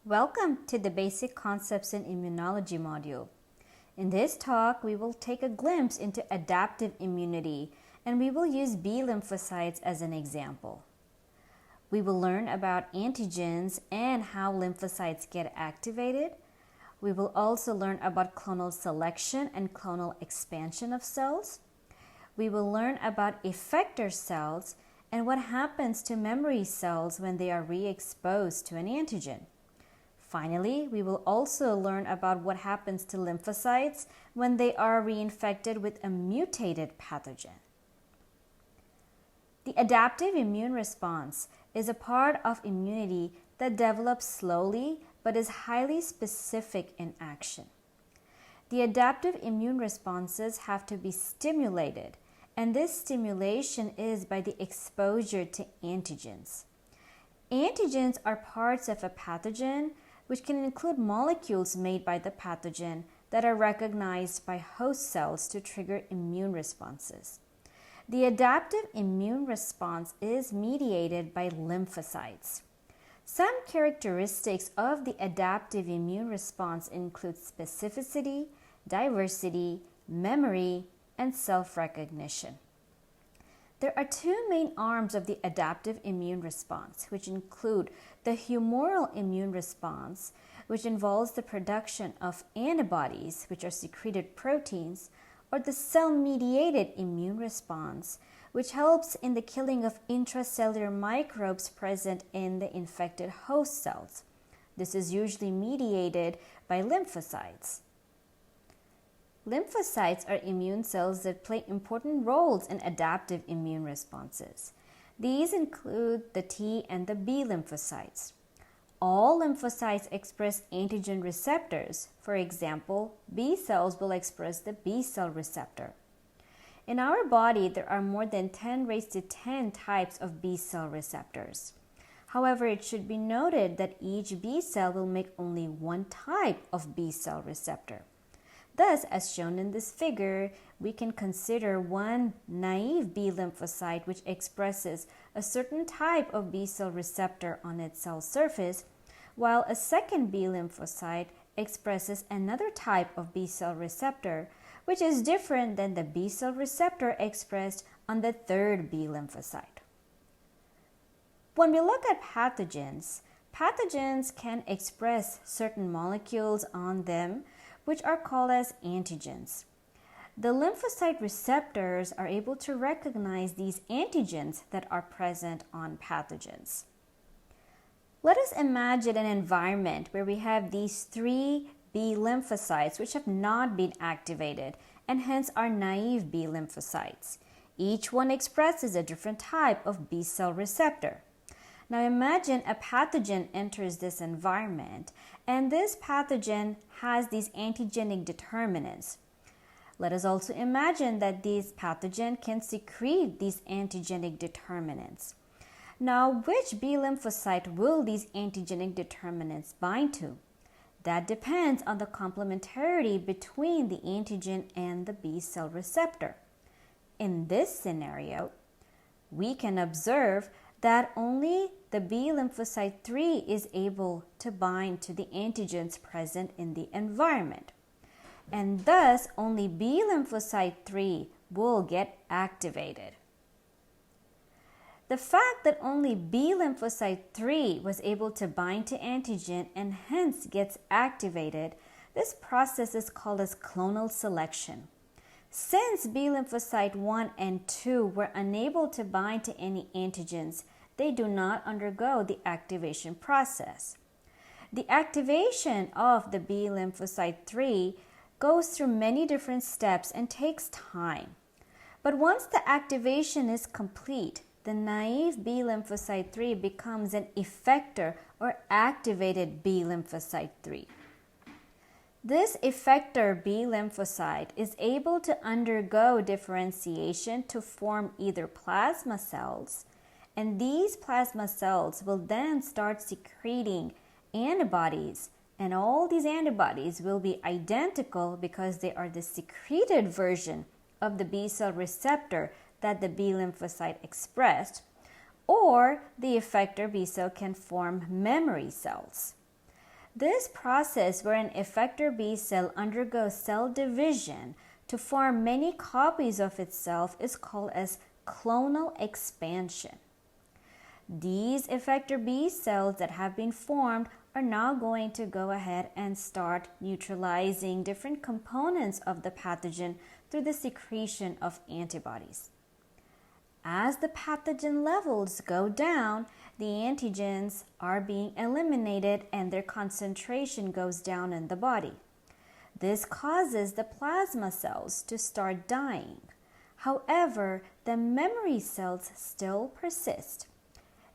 Welcome to the Basic Concepts in Immunology module. In this talk, we will take a glimpse into adaptive immunity and we will use B lymphocytes as an example. We will learn about antigens and how lymphocytes get activated. We will also learn about clonal selection and clonal expansion of cells. We will learn about effector cells and what happens to memory cells when they are re-exposed to an antigen. Finally, we will also learn about what happens to lymphocytes when they are reinfected with a mutated pathogen. The adaptive immune response is a part of immunity that develops slowly but is highly specific in action. The adaptive immune responses have to be stimulated, and this stimulation is by the exposure to antigens. Antigens are parts of a pathogen which can include molecules made by the pathogen that are recognized by host cells to trigger immune responses. The adaptive immune response is mediated by lymphocytes. Some characteristics of the adaptive immune response include specificity, diversity, memory, and self-recognition. There are two main arms of the adaptive immune response, which include the humoral immune response, which involves the production of antibodies, which are secreted proteins, or the cell-mediated immune response, which helps in the killing of intracellular microbes present in the infected host cells. This is usually mediated by lymphocytes. Lymphocytes are immune cells that play important roles in adaptive immune responses. These include the T and the B lymphocytes. All lymphocytes express antigen receptors. For example, B cells will express the B cell receptor. In our body, there are more than 10 raised to 10 types of B cell receptors. However, it should be noted that each B cell will make only one type of B cell receptor. Thus, as shown in this figure, we can consider one naive B lymphocyte which expresses a certain type of B cell receptor on its cell surface, while a second B lymphocyte expresses another type of B cell receptor, which is different than the B cell receptor expressed on the third B lymphocyte. When we look at pathogens can express certain molecules on them, which are called as antigens. The lymphocyte receptors are able to recognize these antigens that are present on pathogens. Let us imagine an environment where we have these three B lymphocytes which have not been activated and hence are naive B lymphocytes. Each one expresses a different type of B cell receptor. Now imagine a pathogen enters this environment and this pathogen has these antigenic determinants. Let us also imagine that this pathogen can secrete these antigenic determinants. Now, which B lymphocyte will these antigenic determinants bind to? That depends on the complementarity between the antigen and the B cell receptor. In this scenario, we can observe that only the B lymphocyte 3 is able to bind to the antigens present in the environment. And thus, only B lymphocyte 3 will get activated. The fact that only B lymphocyte 3 was able to bind to antigen and hence gets activated, this process is called as clonal selection. Since B lymphocyte 1 and 2 were unable to bind to any antigens, they do not undergo the activation process. The activation of the B lymphocyte 3 goes through many different steps and takes time. But once the activation is complete, the naive B lymphocyte 3 becomes an effector or activated B lymphocyte 3. This effector B lymphocyte is able to undergo differentiation to form either plasma cells, and these plasma cells will then start secreting antibodies, and all these antibodies will be identical because they are the secreted version of the B cell receptor that the B lymphocyte expressed, or the effector B cell can form memory cells. This process where an effector B cell undergoes cell division to form many copies of itself is called as clonal expansion. These effector B cells that have been formed are now going to go ahead and start neutralizing different components of the pathogen through the secretion of antibodies. As the pathogen levels go down, the antigens are being eliminated and their concentration goes down in the body. This causes the plasma cells to start dying. However, the memory cells still persist.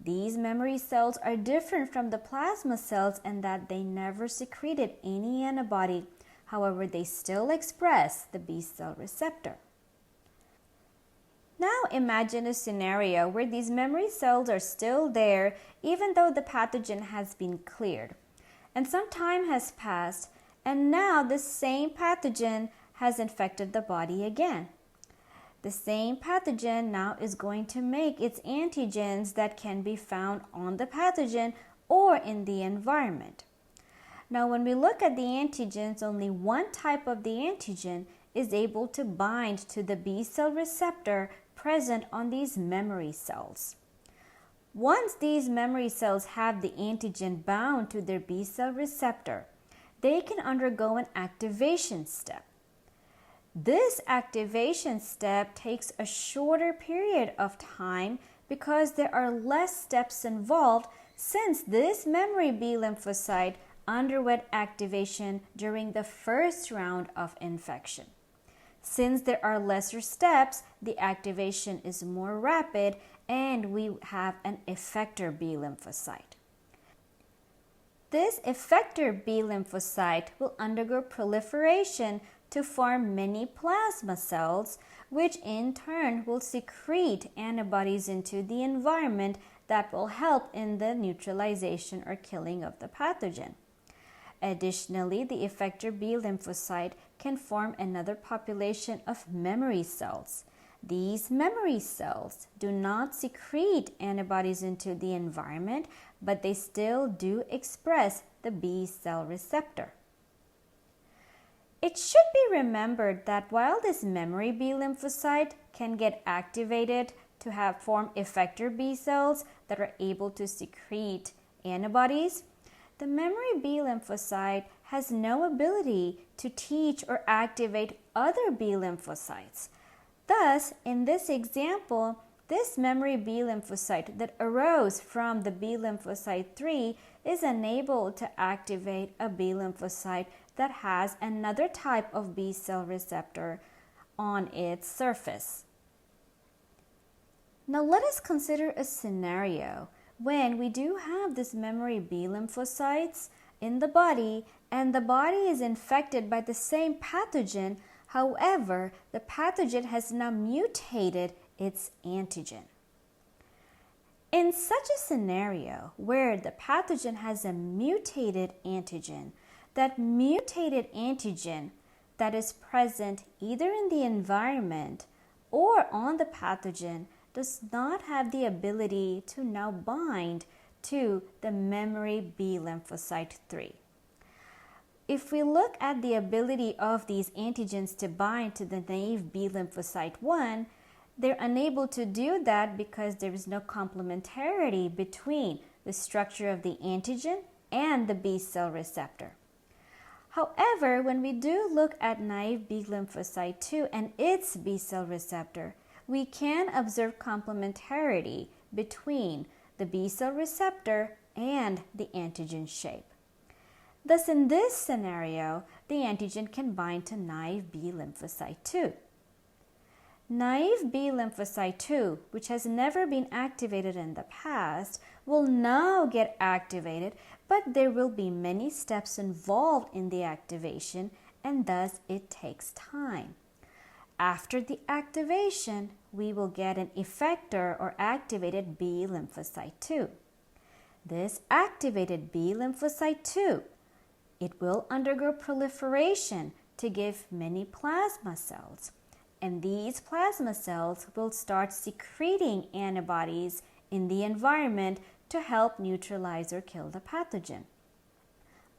These memory cells are different from the plasma cells in that they never secreted any antibody. However, they still express the B cell receptor. Now imagine a scenario where these memory cells are still there even though the pathogen has been cleared. And some time has passed, and now the same pathogen has infected the body again. The same pathogen now is going to make its antigens that can be found on the pathogen or in the environment. Now, when we look at the antigens, only one type of the antigen is able to bind to the B cell receptor present on these memory cells. Once these memory cells have the antigen bound to their B cell receptor, they can undergo an activation step. This activation step takes a shorter period of time because there are less steps involved since this memory B lymphocyte underwent activation during the first round of infection. Since there are lesser steps, the activation is more rapid and we have an effector B lymphocyte. This effector B lymphocyte will undergo proliferation to form many plasma cells, which in turn will secrete antibodies into the environment that will help in the neutralization or killing of the pathogen. Additionally, the effector B lymphocyte can form another population of memory cells. These memory cells do not secrete antibodies into the environment, but they still do express the B cell receptor. It should be remembered that while this memory B lymphocyte can get activated to form effector B cells that are able to secrete antibodies, the memory B lymphocyte has no ability to teach or activate other B lymphocytes. Thus, in this example, this memory B lymphocyte that arose from the B lymphocyte 3 is unable to activate a B lymphocyte that has another type of B cell receptor on its surface. Now let us consider a scenario when we do have this memory B lymphocytes in the body and the body is infected by the same pathogen. However, the pathogen has now mutated its antigen. In such a scenario where the pathogen has a mutated antigen, that mutated antigen that is present either in the environment or on the pathogen does not have the ability to now bind to the memory B lymphocyte 3. If we look at the ability of these antigens to bind to the naive B lymphocyte 1, they're unable to do that because there is no complementarity between the structure of the antigen and the B cell receptor. However, when we do look at naive B lymphocyte 2 and its B cell receptor, we can observe complementarity between the B cell receptor and the antigen shape. Thus, in this scenario, the antigen can bind to naive B lymphocyte 2. Naive B lymphocyte 2, which has never been activated in the past, will now get activated, but there will be many steps involved in the activation, and thus it takes time. After the activation, we will get an effector or activated B lymphocyte 2. This activated B lymphocyte 2, it will undergo proliferation to give many plasma cells. And these plasma cells will start secreting antibodies in the environment to help neutralize or kill the pathogen.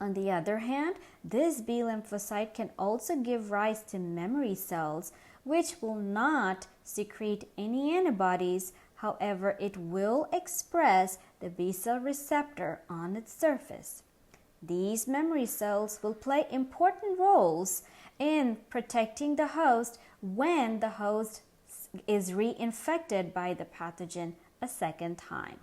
On the other hand, this B lymphocyte can also give rise to memory cells, which will not secrete any antibodies. However, it will express the B cell receptor on its surface. These memory cells will play important roles in protecting the host when the host is reinfected by the pathogen a second time.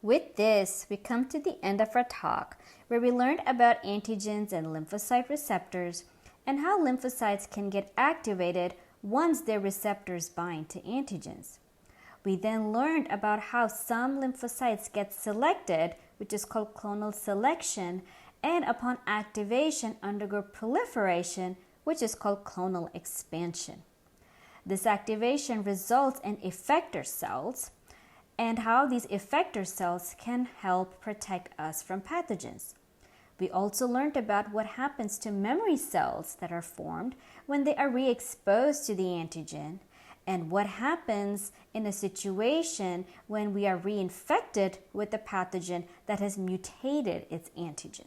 With this, we come to the end of our talk, where we learned about antigens and lymphocyte receptors and how lymphocytes can get activated once their receptors bind to antigens. We then learned about how some lymphocytes get selected, which is called clonal selection, and upon activation undergo proliferation, which is called clonal expansion. This activation results in effector cells, and how these effector cells can help protect us from pathogens. We also learned about what happens to memory cells that are formed when they are re-exposed to the antigen, and what happens in a situation when we are reinfected with the pathogen that has mutated its antigen.